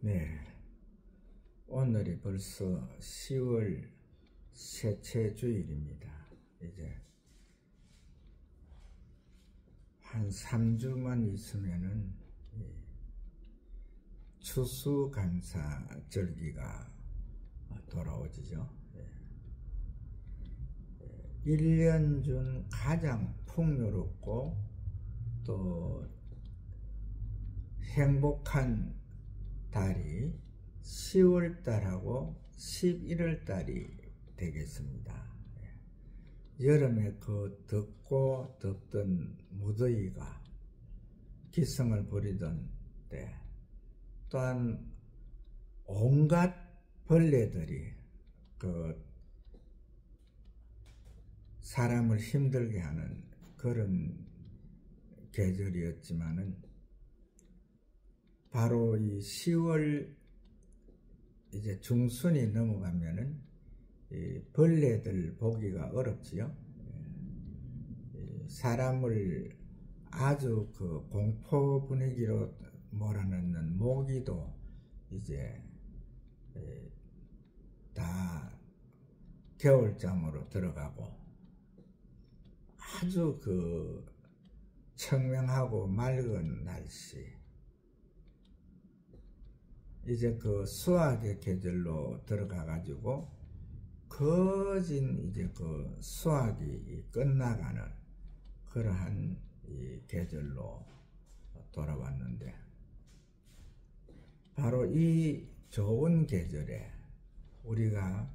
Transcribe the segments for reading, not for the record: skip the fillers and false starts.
네, 오늘이 벌써 10월 셋째 주일입니다. 이제 한 3주만 있으면은 추수감사절기가 돌아오지죠. 1년 중 가장 풍요롭고 또 행복한 달이 10월달하고 11월달이 되겠습니다. 여름에 그 덥고 덥던 무더위가 기승을 부리던 때, 또한 온갖 벌레들이 그 사람을 힘들게 하는 그런 계절이었지만은, 바로 이 10월 이제 중순이 넘어가면은 이 벌레들 보기가 어렵지요. 사람을 아주 그 공포 분위기로 몰아넣는 모기도 이제 다 겨울잠으로 들어가고, 아주 그 청명하고 맑은 날씨, 이제 그 수확의 계절로 들어가 가지고 거진 이제 그 수확이 끝나가는 그러한 이 계절로 돌아왔는데, 바로 이 좋은 계절에 우리가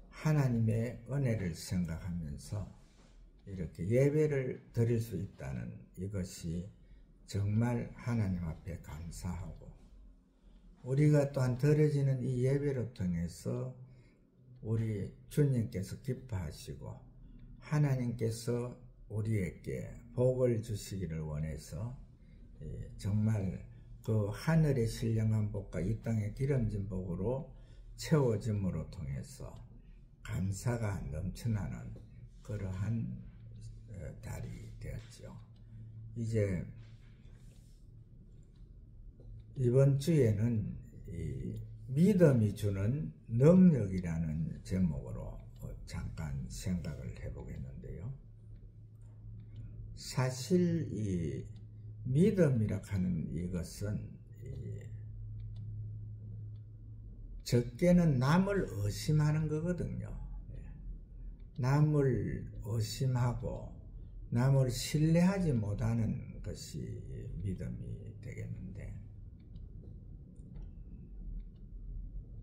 하나님의 은혜를 생각하면서 이렇게 예배를 드릴 수 있다는 이것이 정말 하나님 앞에 감사하고, 우리가 또한 드려지는 이 예배를 통해서 우리 주님께서 기뻐하시고 하나님께서 우리에게 복을 주시기를 원해서 정말 그 하늘의 신령한 복과 이 땅의 기름진 복으로 채워짐으로 통해서 감사가 넘쳐나는 그러한 달이 되었죠. 이제 이번 주에는 이 믿음이 주는 능력이라는 제목으로 잠깐 생각을 해보겠는데요. 사실 이 믿음이라 하는 이것은 적게는 남을 의심하는 거거든요. 남을 의심하고 남을 신뢰하지 못하는 것이 믿음이 되겠는데,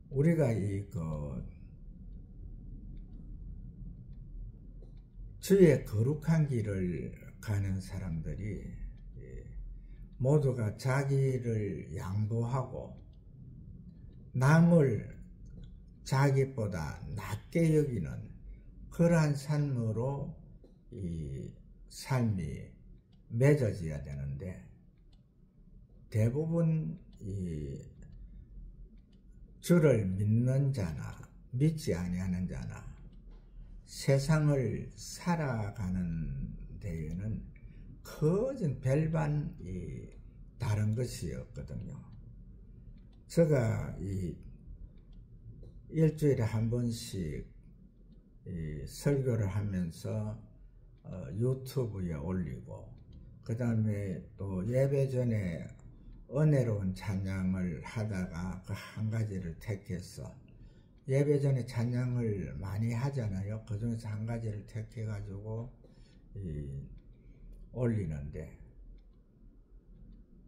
우리가 주의 거룩한 길을 가는 사람들이 모두가 자기를 양보하고 남을 자기보다 낮게 여기는 그러한 삶으로 이 삶이 맺어져야 되는데, 대부분 이 주를 믿는 자나 믿지 아니하는 자나 세상을 살아가는 데에는 거진 별반 다른 것이 없거든요. 제가 일주일에 한 번씩 설교를 하면서 유튜브에 올리고, 그 다음에 또 예배 전에 은혜로운 찬양을 하다가 그 한 가지를 택해서, 예배 전에 찬양을 많이 하잖아요. 그 중에서 한 가지를 택해 가지고 올리는데,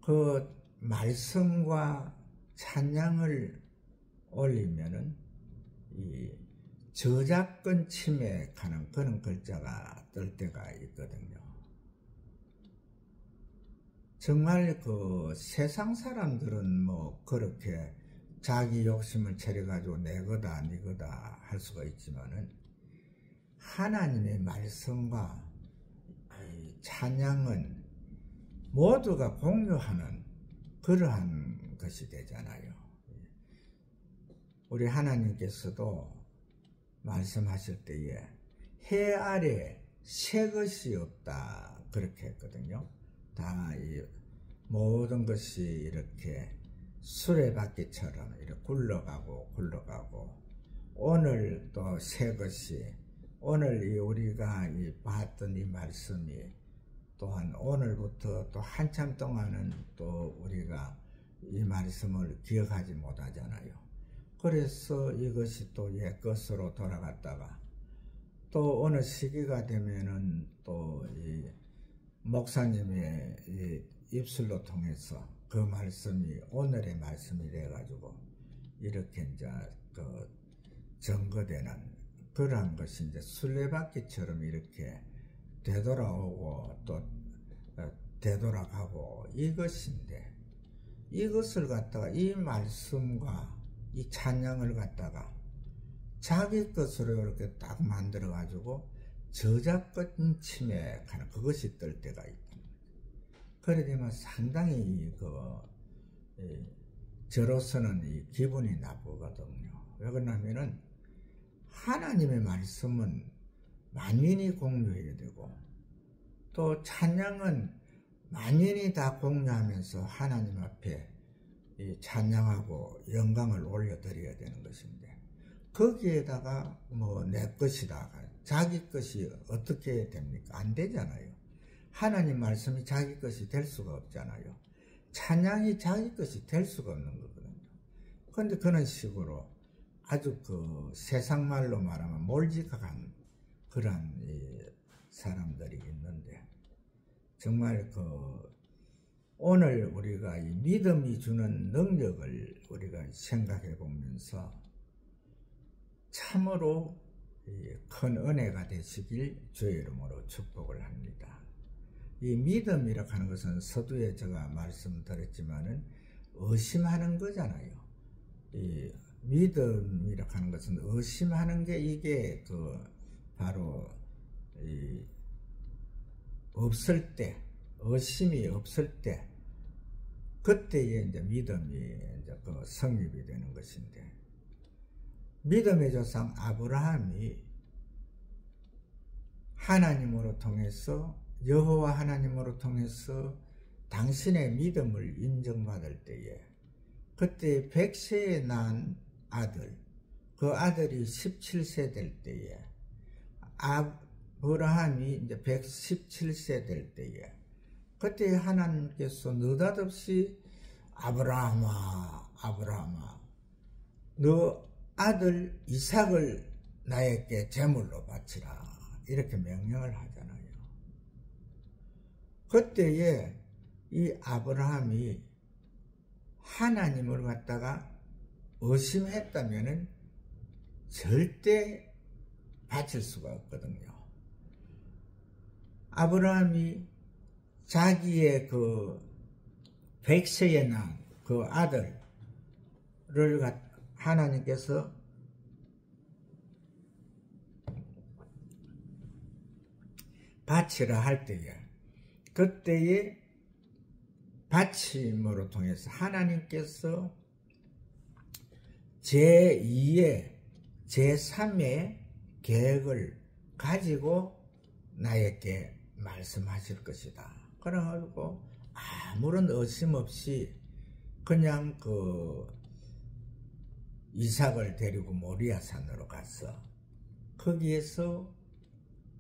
그 말씀과 찬양을 올리면은 이 저작권 침해하는 그런 글자가 뜰 때가 있거든요. 정말 그 세상 사람들은 뭐 그렇게 자기 욕심을 차려가지고 내 거다 네 거다 할 수가 있지만은, 하나님의 말씀과 찬양은 모두가 공유하는 그러한 것이 되잖아요. 우리 하나님께서도 말씀하실 때에 해 아래 새 것이 없다 그렇게 했거든요. 다 이 모든 것이 이렇게 수레바퀴처럼 이렇게 굴러가고 오늘 또 새 것이 오늘 우리가 봤던 이 말씀이 또한 오늘부터 또 한참 동안은 또 우리가 이 말씀을 기억하지 못하잖아요. 그래서 이것이 또 옛것으로 돌아갔다가 또 어느 시기가 되면은 또 이 목사님의 이 입술로 통해서 그 말씀이 오늘의 말씀이 돼가지고 이렇게 이제 그 증거되는 그러한 것이 이제 술래바퀴처럼 이렇게 되돌아오고 또 되돌아가고 이것인데, 이것을 갖다가 이 말씀과 이 찬양을 갖다가 자기 것으로 이렇게 딱 만들어 가지고 저작권 침해하는 그것이 뜰 때가 있다. 그래 되면 상당히 저로서는 이 기분이 나쁘거든요. 왜 그러냐면은 하나님의 말씀은 만인이 공유해야 되고 또 찬양은 만인이 다 공유하면서 하나님 앞에 찬양하고 영광을 올려드려야 되는 것인데, 거기에다가 뭐 내 것이다, 자기 것이 어떻게 됩니까? 안 되잖아요. 하나님 말씀이 자기 것이 될 수가 없잖아요. 찬양이 자기 것이 될 수가 없는 거거든요. 그런데 그런 식으로 아주 그 세상 말로 말하면 몰직한 그런 사람들이 있는데, 정말 오늘 우리가 이 믿음이 주는 능력을 우리가 생각해 보면서 참으로 큰 은혜가 되시길 주의 이름으로 축복을 합니다. 이 믿음이라고 하는 것은 서두에 제가 말씀드렸지만은 의심하는 거잖아요. 이 믿음이라고 하는 것은 의심하는 게 이게 바로 없을 때, 의심이 없을 때, 그때에 이제 믿음이 이제 성립이 되는 것인데, 믿음의 조상 아브라함이 하나님으로 통해서, 여호와 하나님으로 통해서 당신의 믿음을 인정받을 때에, 그때 100세에 난 아들, 그 아들이 17세 될 때에, 아브라함이 이제 117세 될 때에, 그때 하나님께서 느닷없이 아브라함아, 아브라함아, 너 아들 이삭을 나에게 제물로 바치라, 이렇게 명령을 하잖아요. 그때에 이 아브라함이 하나님을 갖다가 의심했다면은 절대 바칠 수가 없거든요. 아브라함이 자기의 100세에 난 그 아들을 하나님께서 바치라 할 때에, 그때의 바침으로 통해서 하나님께서 제2의 제3의 계획을 가지고 나에게 말씀하실 것이다. 그래가지고 아무런 의심 없이 그냥 이삭을 데리고 모리아 산으로 가서 거기에서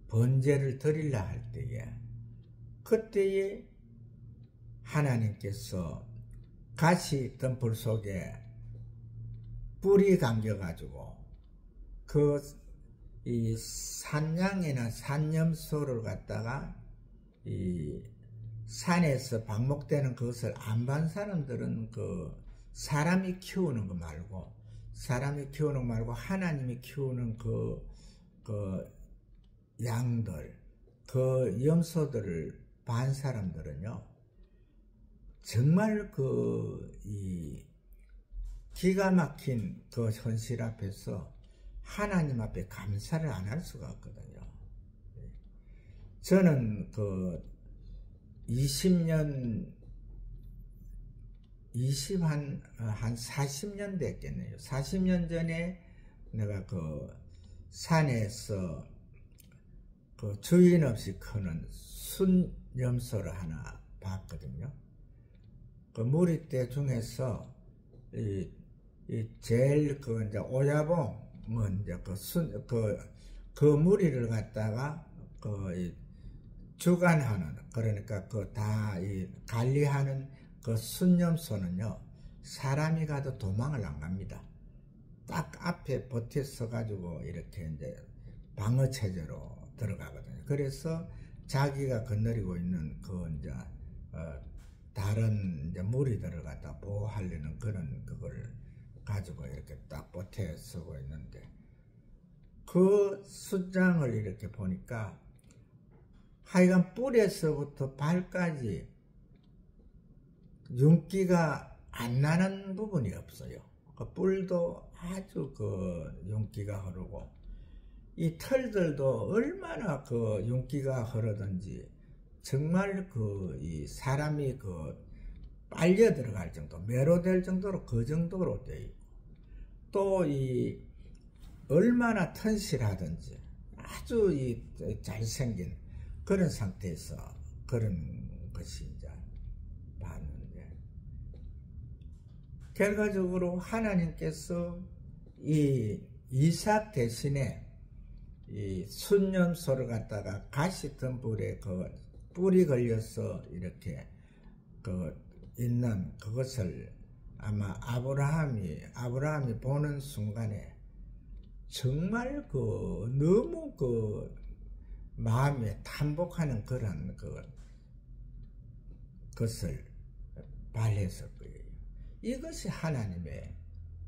번제를 드리려 할 때에, 그때에 하나님께서 가시 등불 속에 뿔이 감겨가지고 이 산양이나 산염소를 갖다가 이 산에서 방목되는 그것을 안 본 사람들은 사람이 키우는 거 말고, 하나님이 키우는 양들, 염소들을 반 사람들은요, 정말 이 기가 막힌 현실 앞에서 하나님 앞에 감사를 안 할 수가 없거든요. 저는 20년, 한 40년 됐겠네요. 40년 전에 내가 산에서 주인 없이 크는 순염소를 하나 봤거든요. 그 무리떼 중에서 제일 이제 오야봉은 이제 그 무리를 갖다가 주관하는, 그러니까 관리하는 그 순념소는요, 사람이 가도 도망을 안 갑니다. 딱 앞에 버텨 서가지고 이렇게 이제 방어체제로 들어가거든요. 그래서 자기가 거느리고 있는 이제 다른 이제 무리들을 갖다 보호하려는 그걸 가지고 이렇게 딱 버텨 서고 있는데, 그 숫장을 이렇게 보니까 하여간 뿔에서부터 발까지 윤기가 안 나는 부분이 없어요. 그 뿔도 아주 윤기가 흐르고, 이 털들도 얼마나 윤기가 흐르든지 정말 이 사람이 빨려 들어갈 정도, 매료될 정도로 그 정도로 돼 있고, 또 얼마나 튼실하든지 아주 잘생긴 그런 상태에서 그런 것이 이제 봤는데, 결과적으로 하나님께서 이 이삭 대신에 이 순념소를 갖다가 가시덤불에 뿔이 걸려서 이렇게 있는 그것을 아마 아브라함이 보는 순간에 정말 너무 마음에 탄복하는 그런 것을 발휘했을 거예요. 이것이 하나님의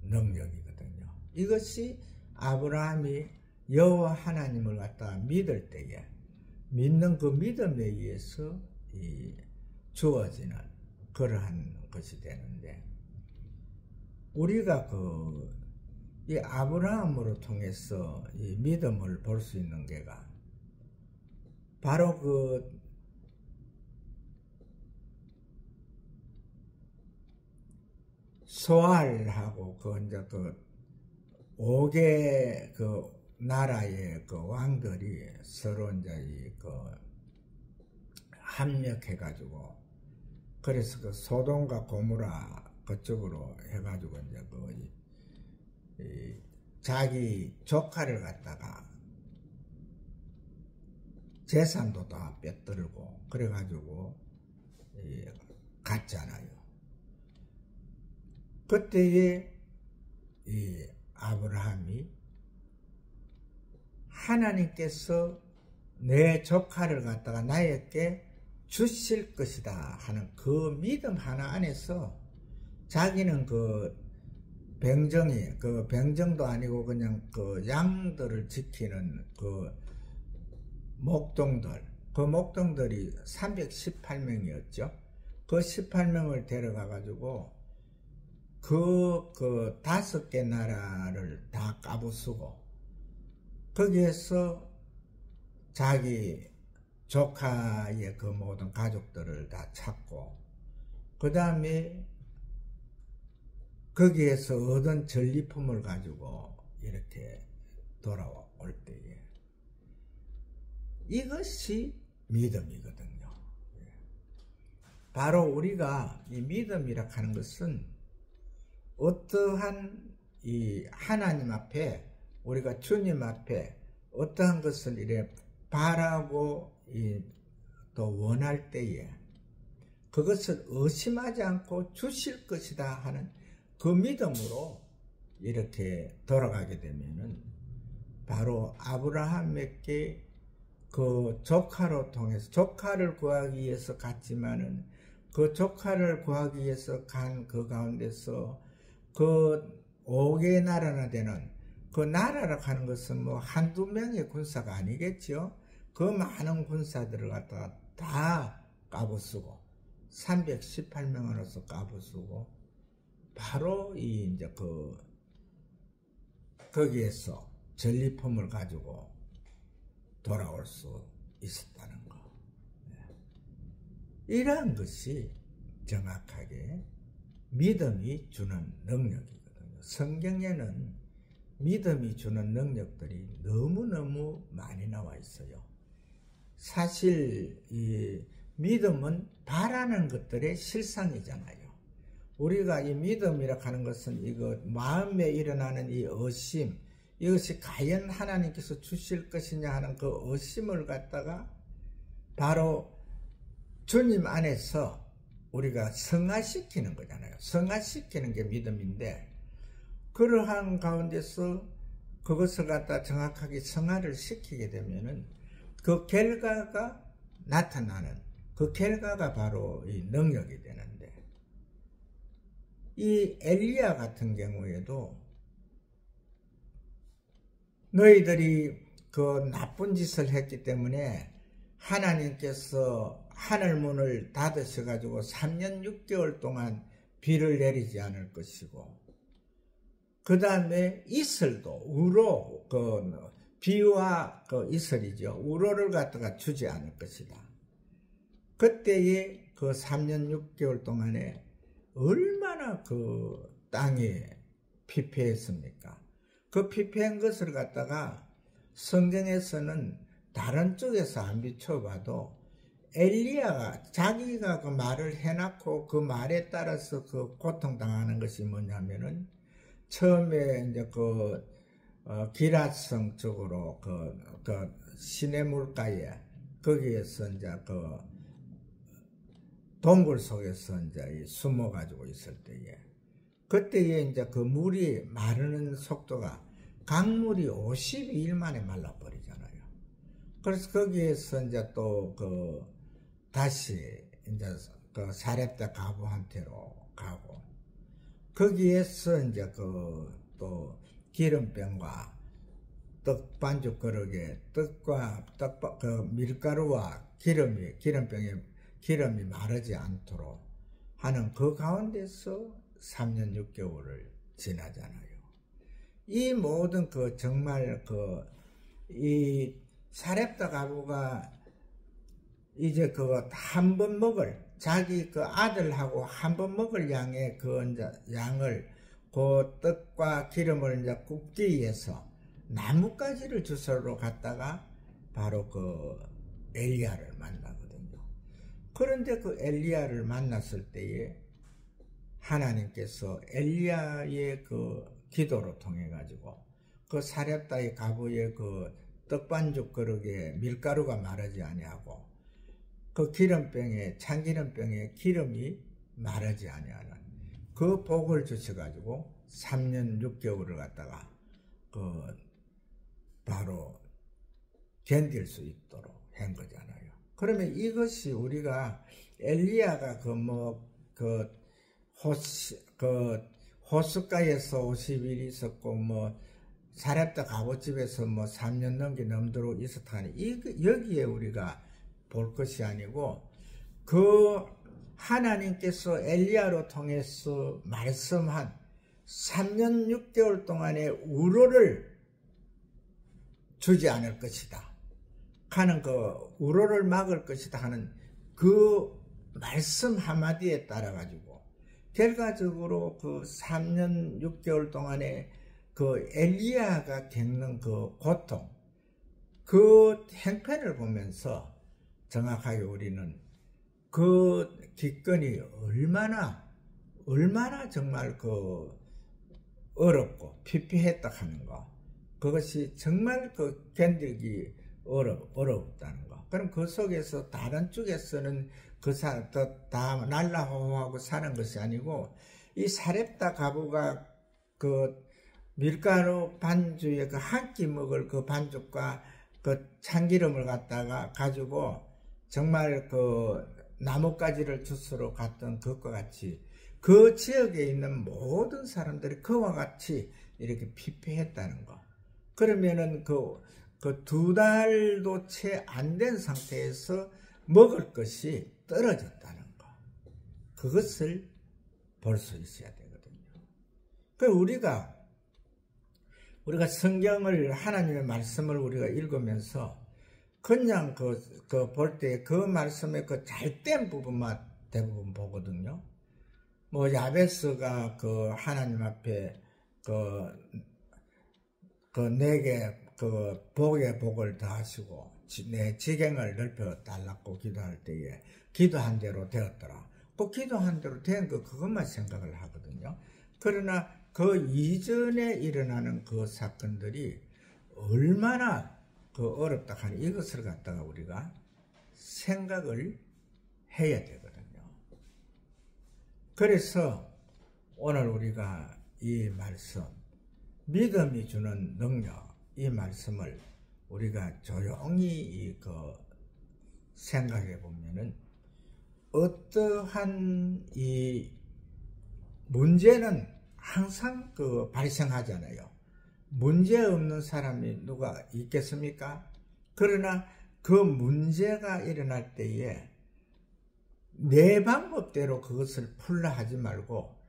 능력이거든요. 이것이 아브라함이 여호와 하나님을 갖다가 믿을 때에 믿는 그 믿음에 의해서 주어지는 그러한 것이 되는데, 우리가 이 아브라함으로 통해서 이 믿음을 볼 수 있는 게가 바로 소알하고 이제 5개 나라의 왕들이 서로 이제 합력해가지고, 그래서 소돔과 고모라 그쪽으로 해가지고 이제 자기 조카를 갖다가 재산도 다 빼뜨리고 그래가지고 갔잖아요. 그때에 이 아브라함이 하나님께서 내 조카를 갖다가 나에게 주실 것이다 하는 그 믿음 하나 안에서 자기는 병정도 아니고 그냥 양들을 지키는 목동들이 318명이었죠. 그 18명을 데려가 가지고 그 5개 나라를 다 까부수고, 거기에서 자기 조카의 모든 가족들을 다 찾고, 그 다음에 거기에서 얻은 전리품을 가지고 이렇게 돌아올 때에 이것이 믿음이거든요. 바로 우리가 이 믿음이라 하는 것은 어떠한 이 하나님 앞에, 우리가 주님 앞에 어떠한 것을 이래 바라고 또 원할 때에 그것을 의심하지 않고 주실 것이다 하는 그 믿음으로 이렇게 돌아가게 되면은, 바로 아브라함에게 조카로 통해서, 조카를 구하기 위해서 갔지만은 그 조카를 구하기 위해서 간 그 가운데서 5개 나라나 되는 나라라고 하는 것은 한두 명의 군사가 아니겠죠. 그 많은 군사들을 갖다가 다 까부수고 318명으로서 까부수고, 바로 이제 거기에서 전리품을 가지고 돌아올 수 있었다는 거. 이러한 것이 정확하게 믿음이 주는 능력이거든요. 성경에는 믿음이 주는 능력들이 너무너무 많이 나와 있어요. 사실 이 믿음은 바라는 것들의 실상이잖아요. 우리가 이 믿음이라 하는 것은 이거 마음에 일어나는 이 의심, 이것이 과연 하나님께서 주실 것이냐 하는 그 의심을 갖다가 바로 주님 안에서 우리가 성화시키는 거잖아요. 성화시키는 게 믿음인데, 그러한 가운데서 그것을 갖다 정확하게 성화를 시키게 되면은 그 결과가 나타나는, 그 결과가 바로 이 능력이 되는데, 이 엘리야 같은 경우에도 너희들이 그 나쁜 짓을 했기 때문에 하나님께서 하늘문을 닫으셔가지고 3년 6개월 동안 비를 내리지 않을 것이고, 그 다음에 이슬도, 우로, 비와 이슬이죠. 우로를 갖다가 주지 않을 것이다. 그때에 그 3년 6개월 동안에 얼마나 그 땅이 피폐했습니까? 그 피폐한 것을 갖다가 성경에서는 다른 쪽에서 안 비춰봐도 엘리야가 자기가 그 말을 해놨고 그 말에 따라서 그 고통당하는 것이 뭐냐면은, 처음에 이제 기랏성 쪽으로 그 시내 물가에 거기에서 이제 그 동굴 속에서 이제 숨어 가지고 있을 때에, 그때에 이제 그 물이 마르는 속도가 강물이 52일 만에 말라버리잖아요. 그래서 거기에서 이제 또 다시 이제 그 사렙다 가부한테로 가고, 거기에서 이제 또 기름병과 떡 반죽 그릇에 떡과 밀가루와 기름이 마르지 않도록 하는 그 가운데서 3년 6개월을 지나잖아요. 이 모든 정말 이 사렙다 가부가 이제 한 번 먹을, 자기 아들하고 한 번 먹을 양의 양을 그 떡과 기름을 이제 굽기 위해서 나뭇가지를 주스러 갔다가 바로 엘리야를 만나거든요. 그런데 엘리야를 만났을 때에 하나님께서 엘리야의 기도로 통해 가지고 사렙다의 가부의 떡반죽 그릇에 밀가루가 마르지 아니하고 참기름병에 기름이 마르지 아니하는 그 복을 주셔가지고 3년 6개월을 갖다가 바로 견딜 수 있도록 한 거잖아요. 그러면 이것이 우리가 엘리야가 호숫가에서 50일 있었고 사렙다 가부집에서 3년 넘도록 있었다니, 여기에 우리가 볼 것이 아니고, 하나님께서 엘리야로 통해서 말씀한 3년 6개월 동안의 우로를 주지 않을 것이다 하는 우로를 막을 것이다 하는 그 말씀 한마디에 따라 가지고 결과적으로 3년 6개월 동안에 엘리야가 겪는 고통, 그 행편을 보면서 정확하게 우리는 기근이 얼마나 정말 어렵고 피폐했다 하는 거, 그것이 정말 견디기 어렵다는 거. 그럼 그 속에서 다른 쪽에서는 다 날라호호하고 사는 것이 아니고, 이 사렙다 가부가 밀가루 반죽에 한 끼 먹을 반죽과 참기름을 갖다가 가지고 정말 나뭇가지를 주스러 갔던 것과 같이 그 지역에 있는 모든 사람들이 그와 같이 이렇게 피폐했다는 거. 그러면은 2달도 채 안 된 상태에서 먹을 것이 떨어졌다는 거. 그것을 볼 수 있어야 되거든요. 우리가 성경을, 하나님의 말씀을 우리가 읽으면서 그냥 볼 때 그 말씀의 잘된 부분만 대부분 보거든요. 야베스가 하나님 앞에 내게 복의 복을 더하시고 내 지경을 넓혀 달라고 기도할 때에 기도한 대로 되었더라. 기도한 대로 된 거 그것만 생각을 하거든요. 그러나 그 이전에 일어나는 그 사건들이 얼마나 그 어렵다 하는 이것을 갖다가 우리가 생각을 해야 되거든요. 그래서 오늘 우리가 이 말씀, 믿음이 주는 능력, 이 말씀을 우리가 조용히 생각해 보면은 어떠한 이 문제는 항상 발생하잖아요. 문제 없는 사람이 누가 있겠습니까? 그러나 그 문제가 일어날 때에 내 방법대로 그것을 풀라 하지 말고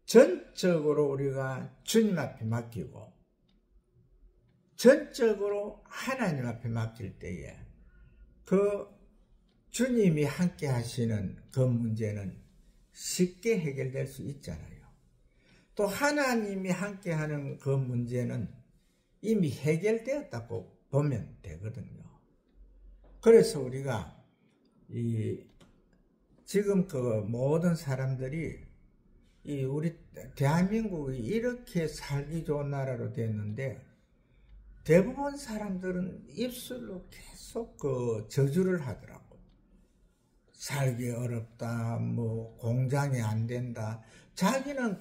전적으로 우리가 주님 앞에 맡기고 전적으로 하나님 앞에 맡길 때에 그 주님이 함께 하시는 그 문제는 쉽게 해결될 수 있잖아요. 또 하나님이 함께 하는 그 문제는 이미 해결되었다고 보면 되거든요. 그래서 우리가 지금 그 모든 사람들이 우리 대한민국이 이렇게 살기 좋은 나라로 됐는데 대부분 사람들은 입술로 계속 저주를 하더라고. 살기 어렵다, 공장이 안 된다. 자기는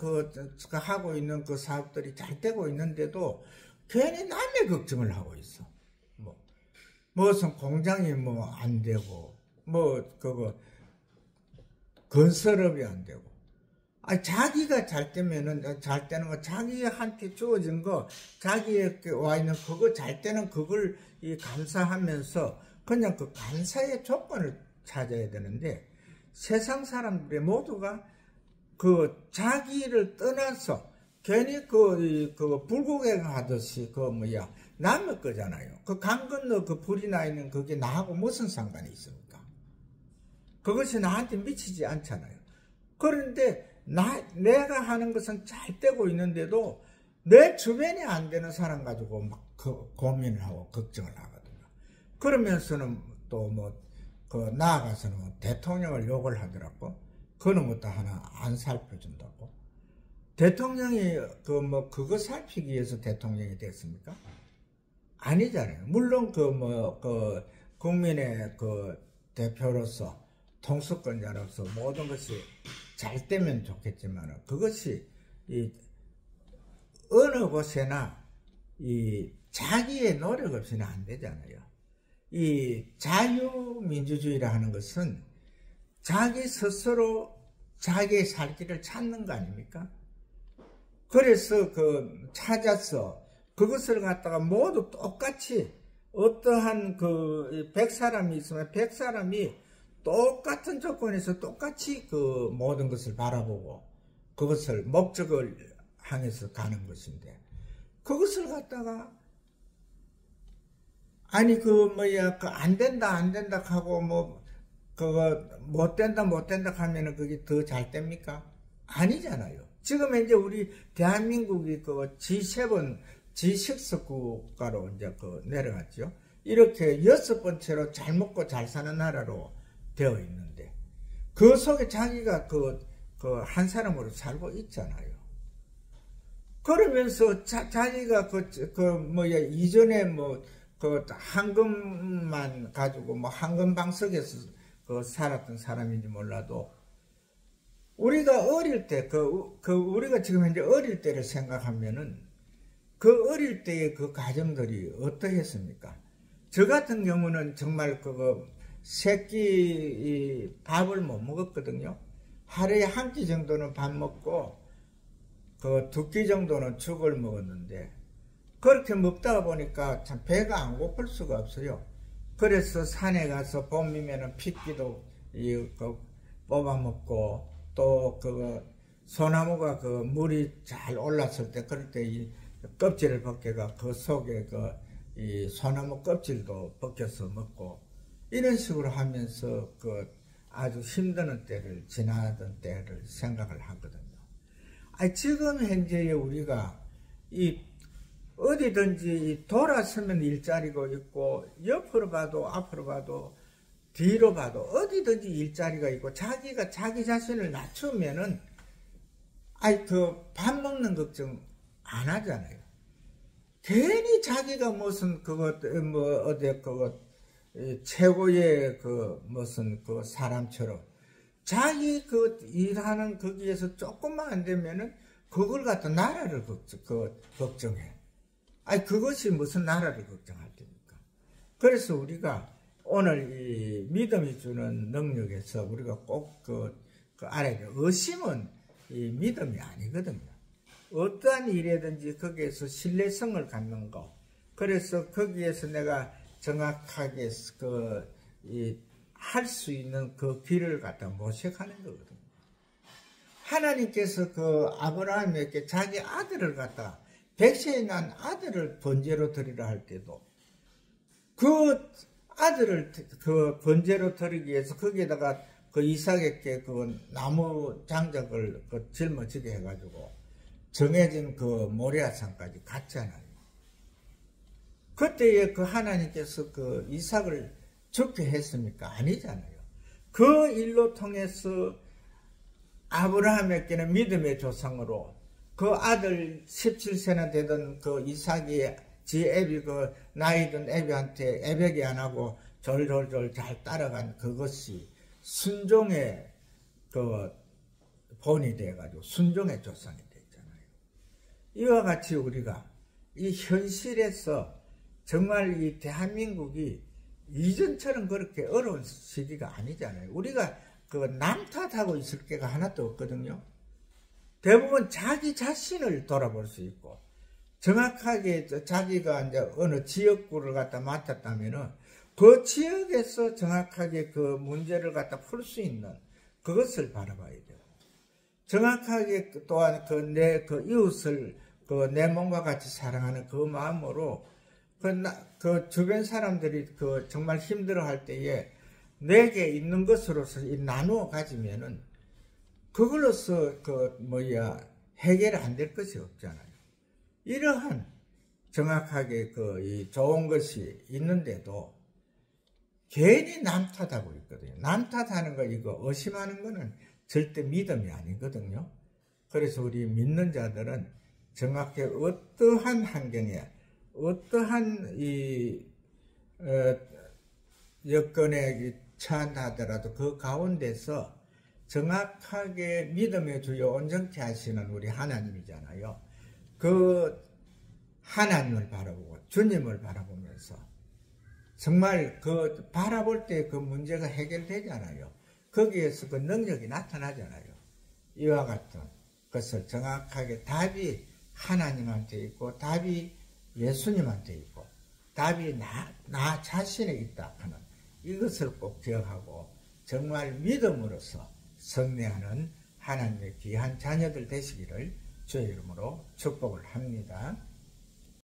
하고 있는 그 사업들이 잘 되고 있는데도 괜히 남의 걱정을 하고 있어. 무슨 공장이 안 되고, 건설업이 안 되고. 자기가 잘 되면은, 잘 되는 거, 자기한테 주어진 거, 자기에게 와 있는 그거 잘 되는 그걸 감사하면서 그냥 그 감사의 조건을 찾아야 되는데, 세상 사람들이 모두가 자기를 떠나서 괜히 불구경 하듯이 남의 거잖아요. 강 건너 불이 나 있는 그게 나하고 무슨 상관이 있습니까? 그것이 나한테 미치지 않잖아요. 그런데 내가 하는 것은 잘 되고 있는데도 내 주변에 안 되는 사람 가지고 막 고민을 하고 걱정을 하거든요. 그러면서는 또 나아가서는 대통령을 욕을 하더라고. 그런 것도 하나 안 살펴준다고. 대통령이 그거 살피기 위해서 대통령이 됐습니까? 아니잖아요. 물론 국민의 대표로서 통수권자로서 모든 것이 잘 되면 좋겠지만 그것이 어느 곳에나 자기의 노력 없이는 안 되잖아요. 이 자유민주주의라 하는 것은 자기 스스로 자기의 살 길을 찾는 거 아닙니까? 그래서 찾아서 그것을 갖다가 모두 똑같이 어떠한 100사람이 있으면 100사람이 똑같은 조건에서 똑같이 모든 것을 바라보고 그것을 목적을 향해서 가는 것인데 그것을 갖다가 안 된다 하고 못 된다 하면은 그게 더 잘 됩니까? 아니잖아요. 지금 이제 우리 대한민국이 G7, G6 국가로 이제 내려갔죠. 이렇게 6번째로 잘 먹고 잘 사는 나라로 되어 있는데 그 속에 자기가 한 사람으로 살고 있잖아요. 그러면서 자기가 이전에 황금만 가지고 황금 방석에서 살았던 사람인지 몰라도 우리가 어릴 때 우리가 지금 현재 어릴 때를 생각하면은 그 어릴 때의 그 가정들이 어떠했습니까? 저 같은 경우는 정말 새끼 밥을 못 먹었거든요. 하루에 한 끼 정도는 밥 먹고 2끼 정도는 죽을 먹었는데 그렇게 먹다가 보니까 참 배가 안 고플 수가 없어요. 그래서 산에 가서 봄이면은 핏기도 뽑아 먹고 또 소나무가 물이 잘 올랐을 때 그럴 때 이 껍질을 벗겨가 그 속에 이 소나무 껍질도 벗겨서 먹고 이런 식으로 하면서 아주 힘드는 때를 지나던 때를 생각을 하거든요. 지금 현재의 우리가 어디든지 돌아서면 일자리가 있고 옆으로 봐도 앞으로 봐도 뒤로 봐도 어디든지 일자리가 있고 자기가 자기 자신을 낮추면은 그 밥 먹는 걱정 안 하잖아요. 괜히 자기가 무슨 그것 뭐 어디 그것 최고의 그 무슨 그 사람처럼 자기 그 일하는 거기에서 조금만 안 되면은 그걸 갖다 나라를 걱정해. 그것이 무슨 나라를 걱정할 테니까. 그래서 우리가 오늘 이 믿음이 주는 능력에서 우리가 꼭 알아야 돼요. 의심은 이 믿음이 아니거든요. 어떠한 일이든지 거기에서 신뢰성을 갖는 거. 그래서 거기에서 내가 정확하게 할 수 있는 그 길을 갖다 모색하는 거거든요. 하나님께서 그 아브라함에게 자기 아들을 갖다 100세에 난 아들을 번제로 드리라 할 때도 그 아들을 그 번제로 드리기 위해서 거기에다가 그 이삭에게 그 나무 장작을 짊어지게 해가지고 정해진 그 모리아산까지 갔잖아요. 그때에 그 하나님께서 그 이삭을 죽게 했습니까? 아니잖아요. 그 일로 통해서 아브라함에게는 믿음의 조상으로 그 아들 17세나 되던 그 이삭이 지 애비 그 나이 든 애비한테 애백이 안 하고 졸졸졸 잘 따라간 그것이 순종의 그 본이 돼가지고 순종의 조상이 됐잖아요. 이와 같이 우리가 이 현실에서 정말 이 대한민국이 이전처럼 그렇게 어려운 시기가 아니잖아요. 우리가 그 남 탓하고 있을 게가 하나도 없거든요. 대부분 자기 자신을 돌아볼 수 있고 정확하게 자기가 이제 어느 지역구를 갖다 맡았다면은 그 지역에서 정확하게 그 문제를 갖다 풀 수 있는 그것을 바라봐야 돼요. 정확하게 또한 그 이웃을 내 몸과 같이 사랑하는 그 마음으로 그 주변 사람들이 정말 힘들어할 때에 내게 있는 것으로서 나누어 가지면은 그걸로서 해결 안 될 것이 없잖아요. 이러한 정확하게 이 좋은 것이 있는데도 괜히 남 탓하고 있거든요. 남 탓하는 거 이거 의심하는 거는 절대 믿음이 아니거든요. 그래서 우리 믿는 자들은 정확히 어떠한 환경에 어떠한 여건에 처한하더라도 그 가운데서 정확하게 믿음의 주요 온전케 하시는 우리 하나님이잖아요. 그 하나님을 바라보고 주님을 바라보면서 정말 그 바라볼 때 그 문제가 해결되잖아요. 거기에서 그 능력이 나타나잖아요. 이와 같은 것을 정확하게 답이 하나님한테 있고 답이 예수님한테 있고 답이 나 자신에 있다 하는 이것을 꼭 기억하고 정말 믿음으로써 승리하는 하나님의 귀한 자녀들 되시기를 주의 이름으로 축복을 합니다.